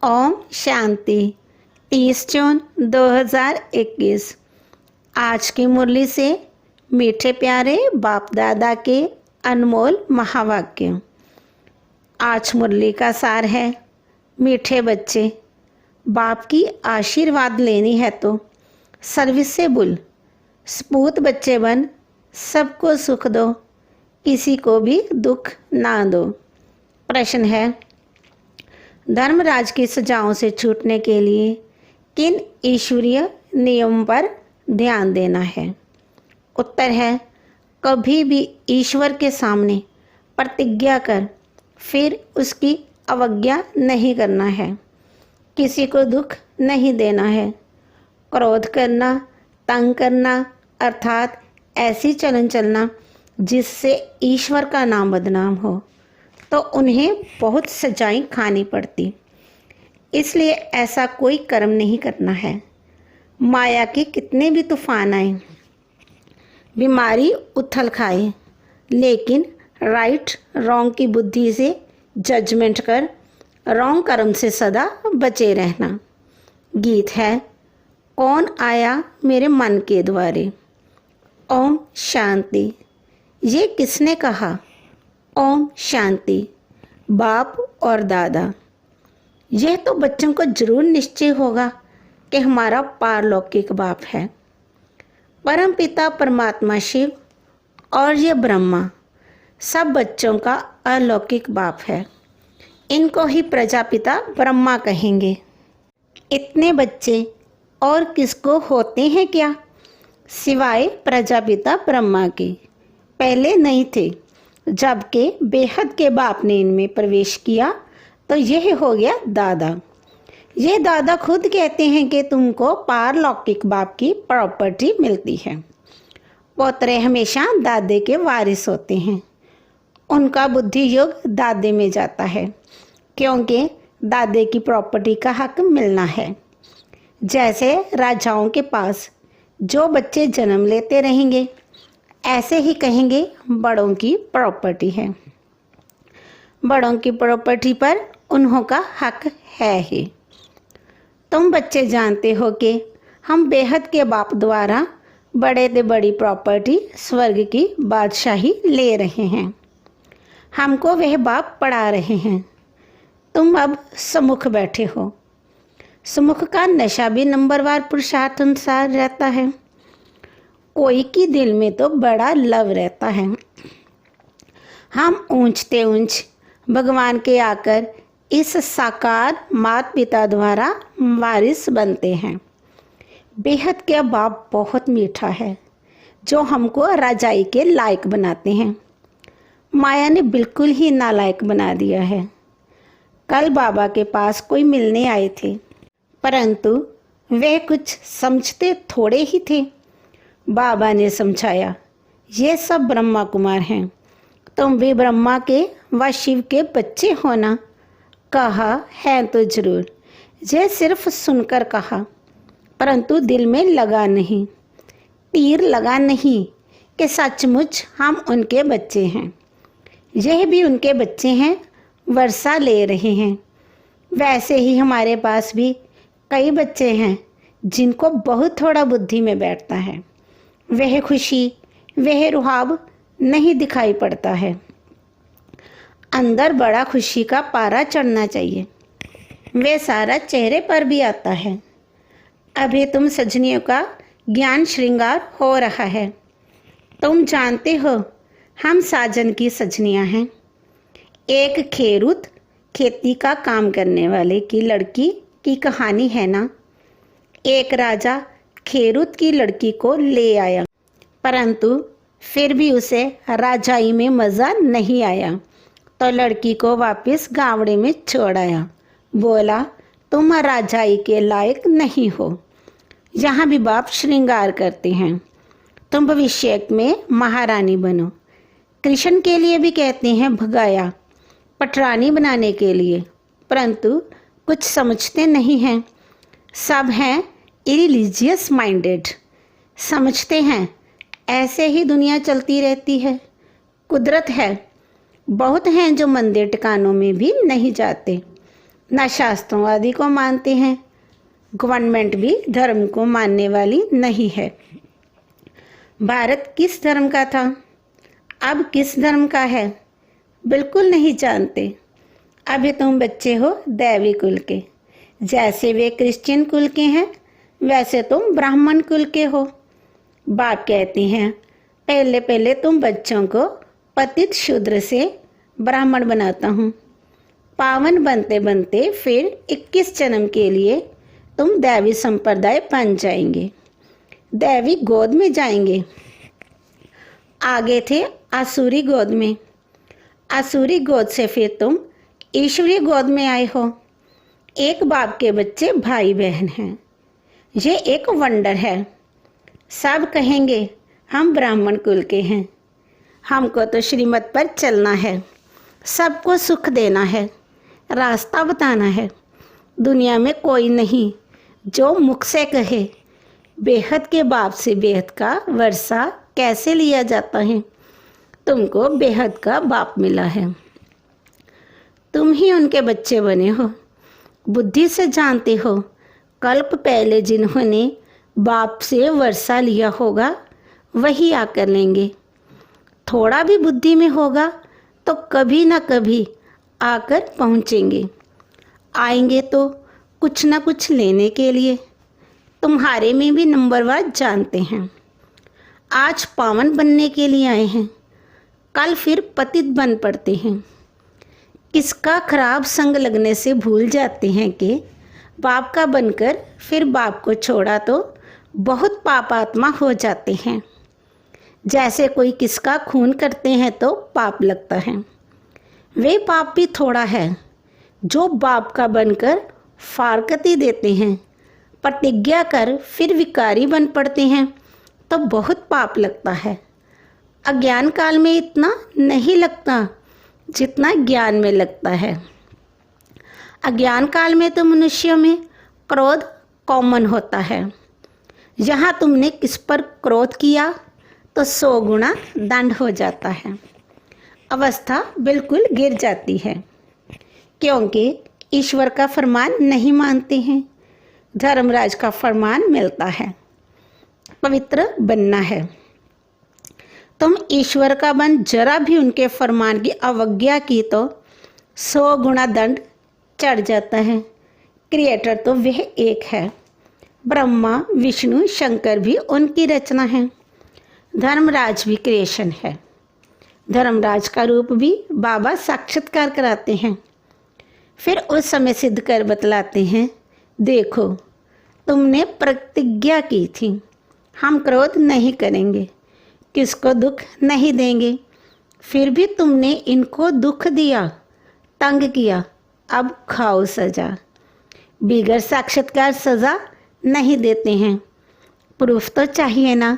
ओम शांति। 30 जून 2021। आज की मुरली से मीठे प्यारे बाप दादा के अनमोल महावाक्य। आज मुरली का सार है, मीठे बच्चे, बाप की आशीर्वाद लेनी है तो सर्विसेबल सपूत बच्चे बन, सबको सुख दो, किसी को भी दुख ना दो। प्रश्न है, धर्मराज की सजाओं से छूटने के लिए किन ईश्वरीय नियमों पर ध्यान देना है? उत्तर है, कभी भी ईश्वर के सामने प्रतिज्ञा कर फिर उसकी अवज्ञा नहीं करना है, किसी को दुख नहीं देना है। क्रोध करना, तंग करना अर्थात ऐसी चलन चलना जिससे ईश्वर का नाम बदनाम हो तो उन्हें बहुत सजाएं खानी पड़ती। इसलिए ऐसा कोई कर्म नहीं करना है। माया के कितने भी तूफान आए, बीमारी उथल खाए, लेकिन राइट रॉन्ग की बुद्धि से जजमेंट कर रॉन्ग कर्म से सदा बचे रहना। गीत है, कौन आया मेरे मन के द्वारे। ओम शांति। ये किसने कहा? ओम शांति, बाप और दादा। यह तो बच्चों को जरूर निश्चय होगा कि हमारा पारलौकिक बाप है। परम पिता परमात्मा शिव और ये ब्रह्मा सब बच्चों का अलौकिक बाप है। इनको ही प्रजापिता ब्रह्मा कहेंगे। इतने बच्चे और किसको होते हैं क्या, सिवाय प्रजापिता ब्रह्मा के? पहले नहीं थे। जबकि बेहद के बाप ने इनमें प्रवेश किया तो यह हो गया दादा। ये दादा खुद कहते हैं कि तुमको पारलौकिक बाप की प्रॉपर्टी मिलती है। पोतरे हमेशा दादे के वारिस होते हैं। उनका बुद्धि योग दादे में जाता है, क्योंकि दादे की प्रॉपर्टी का हक मिलना है। जैसे राजाओं के पास जो बच्चे जन्म लेते रहेंगे, ऐसे ही कहेंगे बड़ों की प्रॉपर्टी है। बड़ों की प्रॉपर्टी पर उन्हों का हक है ही। तुम बच्चे जानते हो कि हम बेहद के बाप द्वारा बड़े से बड़ी प्रॉपर्टी स्वर्ग की बादशाही ले रहे हैं। हमको वह बाप पढ़ा रहे हैं। तुम अब सम्मुख बैठे हो। सम्मुख का नशा भी नंबरवार पुरुषार्थ अनुसार रहता है। कोई की दिल में तो बड़ा लव रहता है। हम ऊंचते ऊंच भगवान के आकर इस साकार माता पिता द्वारा वारिस बनते हैं। बेहद के बाप बहुत मीठा है, जो हमको राजाई के लायक बनाते हैं। माया ने बिल्कुल ही नालायक बना दिया है। कल बाबा के पास कोई मिलने आए थे, परंतु वे कुछ समझते थोड़े ही थे। बाबा ने समझाया, ये सब ब्रह्मा कुमार हैं, तुम भी ब्रह्मा के व शिव के बच्चे हो ना। कहा है तो जरूर, ये सिर्फ सुनकर कहा, परंतु दिल में लगा नहीं, तीर लगा नहीं कि सचमुच हम उनके बच्चे हैं। यह भी उनके बच्चे हैं, वर्षा ले रहे हैं। वैसे ही हमारे पास भी कई बच्चे हैं जिनको बहुत थोड़ा बुद्धि में बैठता है। वह खुशी, वह रुहाब नहीं दिखाई पड़ता है। अंदर बड़ा खुशी का पारा चढ़ना चाहिए, वह सारा चेहरे पर भी आता है। अभी तुम सजनियों का ज्ञान श्रृंगार हो रहा है। तुम जानते हो हम साजन की सजनियां हैं। एक खेरूत खेती का काम करने वाले की लड़की की कहानी है ना। एक राजा खेरूत की लड़की को ले आया, परंतु फिर भी उसे राजाई में मज़ा नहीं आया, तो लड़की को वापस गावड़े में छोड़ आया। बोला, तुम राजाई के लायक नहीं हो। यहाँ भी बाप श्रृंगार करते हैं, तुम भविष्य में महारानी बनो। कृष्ण के लिए भी कहते हैं भगाया, पटरानी बनाने के लिए, परंतु कुछ समझते नहीं हैं। सब हैं इरिलीजियस माइंडेड, समझते हैं ऐसे ही दुनिया चलती रहती है, कुदरत है। बहुत हैं जो मंदिर टिकानों में भी नहीं जाते, न शास्त्रों आदि को मानते हैं। गवर्नमेंट भी धर्म को मानने वाली नहीं है। भारत किस धर्म का था, अब किस धर्म का है, बिल्कुल नहीं जानते। अभी तुम बच्चे हो दैवी कुल के। जैसे वे क्रिश्चियन कुल के हैं वैसे तुम ब्राह्मण कुल के हो। बाप कहते हैं पहले पहले तुम बच्चों को पतित शूद्र से ब्राह्मण बनाता हूँ। पावन बनते बनते फिर 21 जन्म के लिए तुम दैवी संप्रदाय बन जाएंगे, दैवी गोद में जाएंगे। आगे थे आसुरी गोद में, आसुरी गोद से फिर तुम ईश्वरी गोद में आए हो। एक बाप के बच्चे भाई बहन हैं। ये एक वंडर है। सब कहेंगे हम ब्राह्मण कुल के हैं, हमको तो श्रीमत पर चलना है, सबको सुख देना है, रास्ता बताना है। दुनिया में कोई नहीं जो मुख से कहे बेहद के बाप से बेहद का वर्षा कैसे लिया जाता है। तुमको बेहद का बाप मिला है, तुम ही उनके बच्चे बने हो। बुद्धि से जानते हो कल्प पहले जिन्होंने बाप से वर्षा लिया होगा वही आकर लेंगे। थोड़ा भी बुद्धि में होगा तो कभी ना कभी आकर पहुँचेंगे। आएंगे तो कुछ ना कुछ लेने के लिए। तुम्हारे में भी नंबरवार जानते हैं। आज पावन बनने के लिए आए हैं, कल फिर पतित बन पड़ते हैं। किसका खराब संग लगने से भूल जाते हैं कि बाप का बनकर फिर बाप को छोड़ा तो बहुत पापात्मा हो जाते हैं। जैसे कोई किसका खून करते हैं तो पाप लगता है, वे पाप भी थोड़ा है। जो बाप का बनकर फारकती देते हैं, प्रतिज्ञा कर फिर विकारी बन पड़ते हैं तो बहुत पाप लगता है। अज्ञान काल में इतना नहीं लगता जितना ज्ञान में लगता है। अज्ञान काल में तो मनुष्यों में क्रोध कॉमन होता है। यहाँ तुमने किस पर क्रोध किया तो 100 गुना दंड हो जाता है, अवस्था बिल्कुल गिर जाती है, क्योंकि ईश्वर का फरमान नहीं मानते हैं। धर्मराज का फरमान मिलता है, पवित्र बनना है। तुम ईश्वर का बन जरा भी उनके फरमान की अवज्ञा की तो 100 गुना दंड चढ़ जाता है। क्रिएटर तो वह एक है, ब्रह्मा विष्णु शंकर भी उनकी रचना है। धर्मराज भी क्रिएशन है। धर्मराज का रूप भी बाबा साक्षात्कार कराते हैं। फिर उस समय सिद्ध कर बतलाते हैं, देखो तुमने प्रतिज्ञा की थी हम क्रोध नहीं करेंगे, किसको दुख नहीं देंगे, फिर भी तुमने इनको दुख दिया, तंग किया, अब खाओ सजा। बिगर साक्षात्कार सजा नहीं देते हैं, प्रूफ तो चाहिए ना।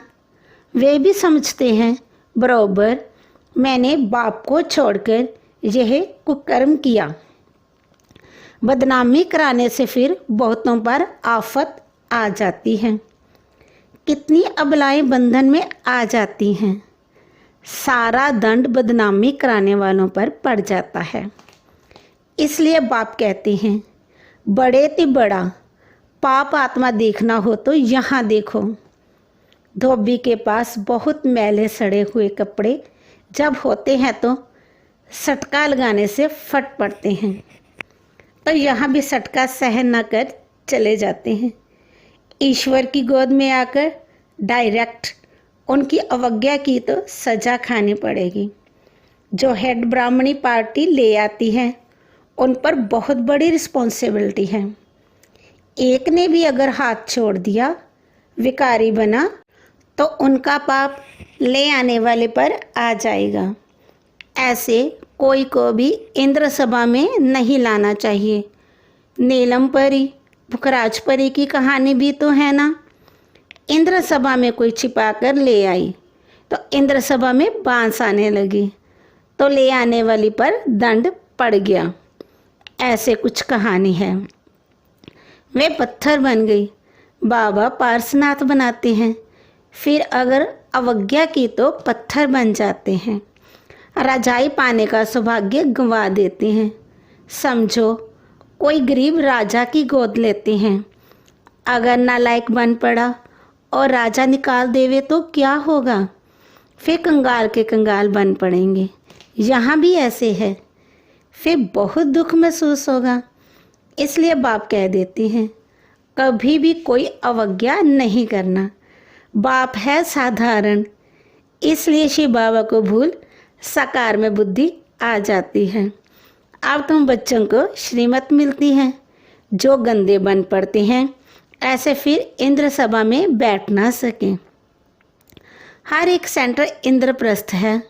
वे भी समझते हैं बराबर मैंने बाप को छोड़कर यह कुकर्म किया। बदनामी कराने से फिर बहुतों पर आफत आ जाती है। कितनी अबलाएं बंधन में आ जाती हैं। सारा दंड बदनामी कराने वालों पर पड़ जाता है। इसलिए बाप कहते हैं बड़े ते बड़ा पाप आत्मा देखना हो तो यहाँ देखो। धोबी के पास बहुत मैले सड़े हुए कपड़े जब होते हैं तो सटका लगाने से फट पड़ते हैं, तो यहाँ भी सटका सहन न कर चले जाते हैं। ईश्वर की गोद में आकर डायरेक्ट उनकी अवज्ञा की तो सजा खानी पड़ेगी। जो हेड ब्राह्मणी पार्टी ले आती है उन पर बहुत बड़ी रिस्पॉन्सिबिलिटी है। एक ने भी अगर हाथ छोड़ दिया, विकारी बना, तो उनका पाप ले आने वाले पर आ जाएगा। ऐसे कोई को भी इंद्र सभा में नहीं लाना चाहिए। नीलम परी भुखराज परी की कहानी भी तो है ना। इंद्र सभा में कोई छिपा कर ले आई तो इंद्र सभा में बांस आने लगी तो ले आने वाली पर दंड पड़ गया। ऐसे कुछ कहानी है। वे पत्थर बन गई। बाबा पार्श्वनाथ बनाते हैं, फिर अगर अवज्ञा की तो पत्थर बन जाते हैं। रजाई पाने का सौभाग्य गंवा देते हैं। समझो कोई गरीब राजा की गोद लेते हैं। अगर नालायक बन पड़ा और राजा निकाल देवे तो क्या होगा? फिर कंगाल के कंगाल बन पड़ेंगे। यहाँ भी ऐसे है, फिर बहुत दुख महसूस होगा। इसलिए बाप कह देते हैं कभी भी कोई अवज्ञा नहीं करना। बाप है साधारण, इसलिए शिव बाबा को भूल साकार में बुद्धि आ जाती है। अब तुम बच्चों को श्रीमत मिलती है। जो गंदे बन पड़ते हैं ऐसे फिर इंद्र सभा में बैठ ना सकें। हर एक सेंटर इंद्रप्रस्थ है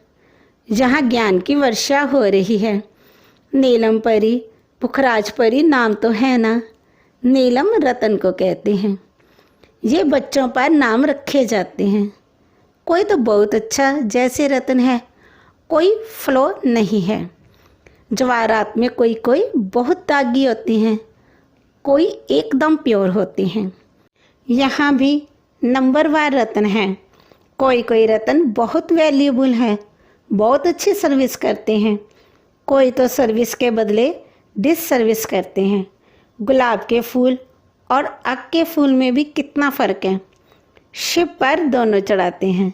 जहाँ ज्ञान की वर्षा हो रही है। नीलम परी, पुखराज परी नाम तो है ना। नीलम रतन को कहते हैं। ये बच्चों पर नाम रखे जाते हैं। कोई तो बहुत अच्छा जैसे रतन है, कोई फ्लो नहीं है। जवाहरात में कोई कोई बहुत दागी होती हैं, कोई एकदम प्योर होते हैं। यहाँ भी नंबरवार रतन हैं। कोई कोई रतन बहुत वैल्यूबल है, बहुत अच्छी सर्विस करते हैं। कोई तो सर्विस के बदले डिस सर्विस करते हैं। गुलाब के फूल और अक के फूल में भी कितना फ़र्क है। शिव पर दोनों चढ़ाते हैं।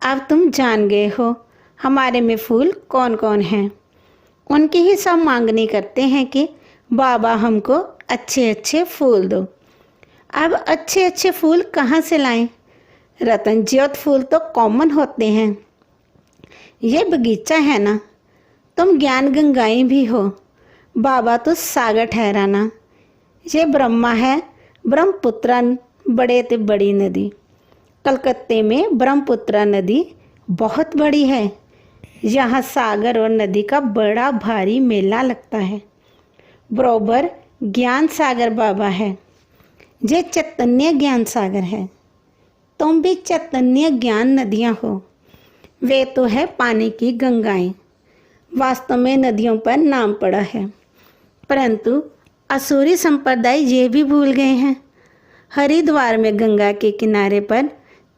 अब तुम जान गए हो हमारे में फूल कौन कौन हैं। उनकी ही सब मांगनी करते हैं कि बाबा हमको अच्छे अच्छे फूल दो। अब अच्छे अच्छे फूल कहाँ से लाएं? रतन ज्योत फूल तो कॉमन होते हैं। ये बगीचा है ना, तुम ज्ञान गंगाएं भी हो। बाबा तो सागर ठहराना। ये ब्रह्मा है, ब्रह्मपुत्रा बड़े ते बड़ी नदी। कलकत्ते में ब्रह्मपुत्रा नदी बहुत बड़ी है। यहाँ सागर और नदी का बड़ा भारी मेला लगता है। बरोबर ज्ञान सागर बाबा है। ये चैतन्य ज्ञान सागर है। तुम भी चैतन्य ज्ञान नदियाँ हो। वे तो है पानी की गंगाएं। वास्तव में नदियों पर नाम पड़ा है, परंतु असुरी संप्रदाय ये भी भूल गए हैं। हरिद्वार में गंगा के किनारे पर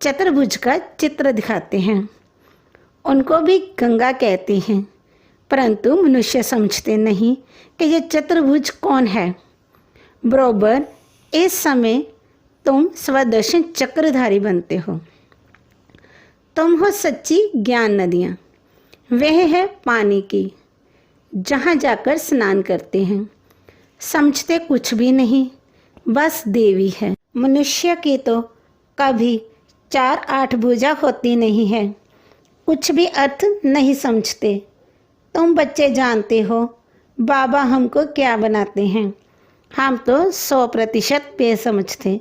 चतुर्भुज का चित्र दिखाते हैं। उनको भी गंगा कहते हैं, परंतु मनुष्य समझते नहीं कि ये चतुर्भुज कौन है। बरोबर इस समय तुम स्वदर्शन चक्रधारी बनते हो। तुम हो सच्ची ज्ञान नदियाँ। वह है पानी की, जहाँ जाकर स्नान करते हैं। समझते कुछ भी नहीं, बस देवी है। मनुष्य की तो कभी 4-8 भुजा होती नहीं है, कुछ भी अर्थ नहीं समझते। तुम बच्चे जानते हो बाबा हमको क्या बनाते हैं। हम तो 100% बेसमझ थे।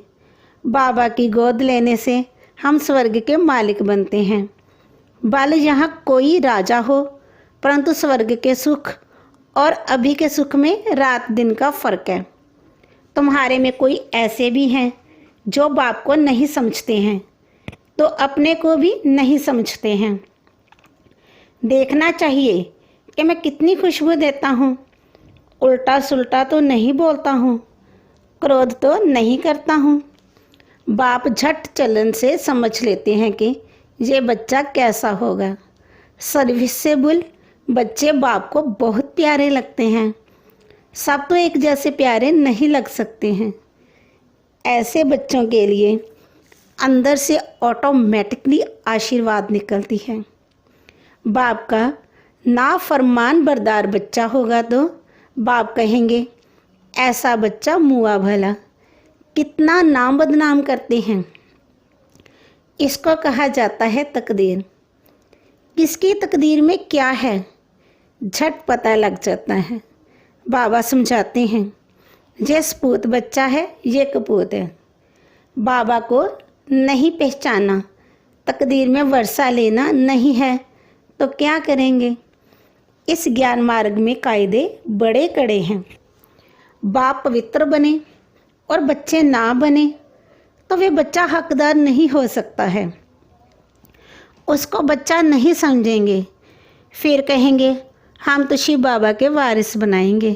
बाबा की गोद लेने से हम स्वर्ग के मालिक बनते हैं। भले यहाँ कोई राजा हो, परंतु स्वर्ग के सुख और अभी के सुख में रात दिन का फर्क है। तुम्हारे में कोई ऐसे भी हैं जो बाप को नहीं समझते हैं, तो अपने को भी नहीं समझते हैं। देखना चाहिए कि मैं कितनी खुशबू देता हूँ। उल्टा सुल्टा तो नहीं बोलता हूँ, क्रोध तो नहीं करता हूँ। बाप झट चलन से समझ लेते हैं कि ये बच्चा कैसा होगा। सर्विसेबल बच्चे बाप को बहुत प्यारे लगते हैं। सब तो एक जैसे प्यारे नहीं लग सकते हैं। ऐसे बच्चों के लिए अंदर से ऑटोमेटिकली आशीर्वाद निकलती है। बाप का नाफरमान बरदार बच्चा होगा तो बाप कहेंगे ऐसा बच्चा मुआ भला। कितना नाम बदनाम करते हैं। इसको कहा जाता है तकदीर। किसकी तकदीर में क्या है झट पता लग जाता है। बाबा समझाते हैं ये सपूत बच्चा है, ये कपूत है। बाबा को नहीं पहचाना, तकदीर में वर्षा लेना नहीं है तो क्या करेंगे। इस ज्ञान मार्ग में कायदे बड़े कड़े हैं। बाप पवित्र बने और बच्चे ना बने तो वे बच्चा हकदार नहीं हो सकता है। उसको बच्चा नहीं समझेंगे, फिर कहेंगे हम तो शिव बाबा के वारिस बनाएंगे,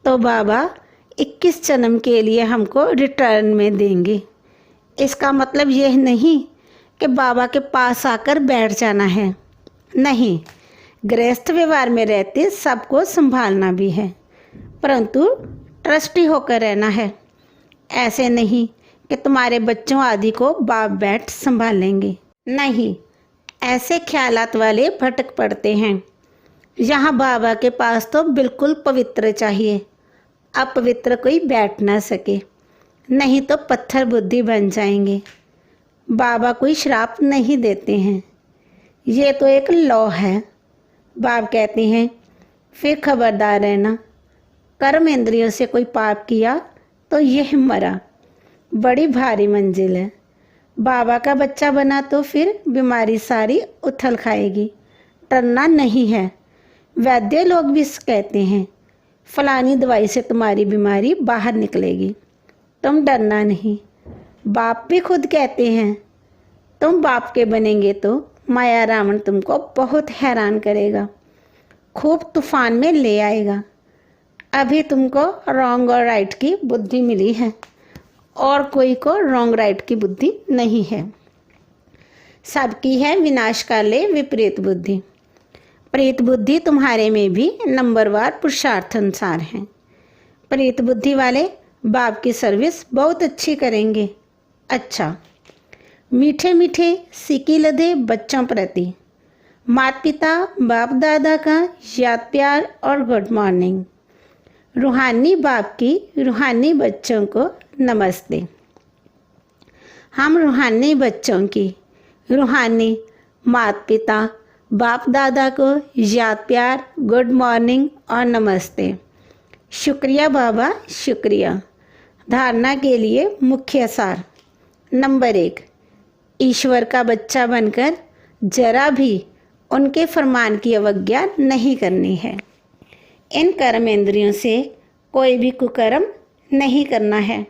तो बाबा 21 जन्म के लिए हमको रिटर्न में देंगे। इसका मतलब यह नहीं कि बाबा के पास आकर बैठ जाना है। नहीं, गृहस्थ व्यवहार में रहते सबको संभालना भी है, परंतु ट्रस्टी होकर रहना है। ऐसे नहीं कि तुम्हारे बच्चों आदि को बाप बैठ संभालेंगे। नहीं, ऐसे ख्यालात वाले भटक पड़ते हैं। यहाँ बाबा के पास तो बिल्कुल पवित्र चाहिए, अपवित्र कोई बैठ ना सके, नहीं तो पत्थर बुद्धि बन जाएंगे। बाबा कोई श्राप नहीं देते हैं, ये तो एक लॉ है। बाप कहते हैं फिर खबरदार रहना, कर्म इंद्रियों से कोई पाप किया तो यह मरा, बड़ी भारी मंजिल है। बाबा का बच्चा बना तो फिर बीमारी सारी उथल खाएगी, डरना नहीं है। वैद्य लोग भी कहते हैं फलानी दवाई से तुम्हारी बीमारी बाहर निकलेगी, तुम डरना नहीं। बाप भी खुद कहते हैं तुम बाप के बनेंगे तो माया रावण तुमको बहुत हैरान करेगा, खूब तूफान में ले आएगा। अभी तुमको रॉन्ग और राइट की बुद्धि मिली है, और कोई को रॉन्ग राइट की बुद्धि नहीं है। सबकी है विनाशकाले विपरीत बुद्धि। प्रेत बुद्धि तुम्हारे में भी नंबरवार पुरुषार्थ अनुसार है। प्रेत बुद्धि वाले बाप की सर्विस बहुत अच्छी करेंगे। अच्छा, मीठे मीठे सिकी लदे बच्चों प्रति माता पिता बाप दादा का याद प्यार और गुड मॉर्निंग। रूहानी बाप की रूहानी बच्चों को नमस्ते। हम रूहानी बच्चों की रूहानी माता पिता बाप दादा को याद प्यार, गुड मॉर्निंग और नमस्ते। शुक्रिया बाबा, शुक्रिया। धारणा के लिए मुख्य सार। नंबर 1, ईश्वर का बच्चा बनकर जरा भी उनके फरमान की अवज्ञा नहीं करनी है। इन कर्म इंद्रियों से कोई भी कुकर्म नहीं करना है।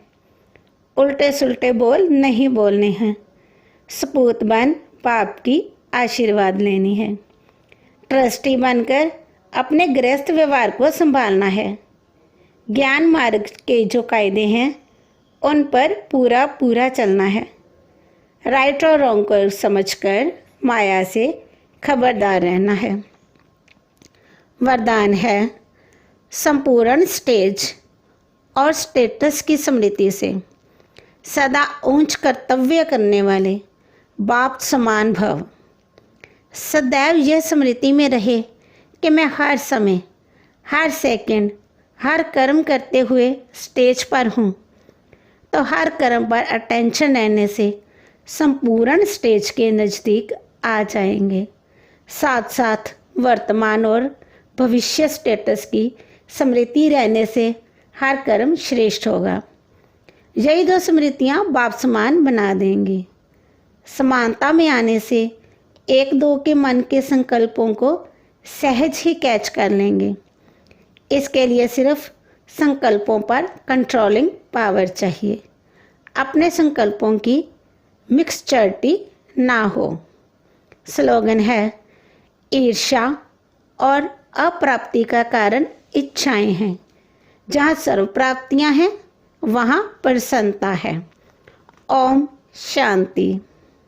उल्टे सुल्टे बोल नहीं बोलने हैं। सपूत बन बाप की आशीर्वाद लेनी है। ट्रस्टी बनकर अपने गृहस्थ व्यवहार को संभालना है। ज्ञान मार्ग के जो कायदे हैं उन पर पूरा पूरा चलना है। राइट और रॉन्ग को समझकर माया से खबरदार रहना है। वरदान है संपूर्ण स्टेज और स्टेटस की स्मृति से सदा ऊंच कर्तव्य करने वाले बाप समान भव। सदैव यह स्मृति में रहे कि मैं हर समय, हर सेकंड, हर कर्म करते हुए स्टेज पर हूँ, तो हर कर्म पर अटेंशन रहने से संपूर्ण स्टेज के नज़दीक आ जाएंगे। साथ साथ वर्तमान और भविष्य स्टेटस की स्मृति रहने से हर कर्म श्रेष्ठ होगा। यही 2 स्मृतियाँ बाप समान बना देंगी। समानता में आने से 1-2 के मन के संकल्पों को सहज ही कैच कर लेंगे। इसके लिए सिर्फ संकल्पों पर कंट्रोलिंग पावर चाहिए। अपने संकल्पों की मिक्सचरिटी ना हो। स्लोगन है ईर्ष्या और अप्राप्ति का कारण इच्छाएं हैं। जहाँ सर्व प्राप्तियाँ हैं वहाँ प्रसन्नता है। ओम शांति।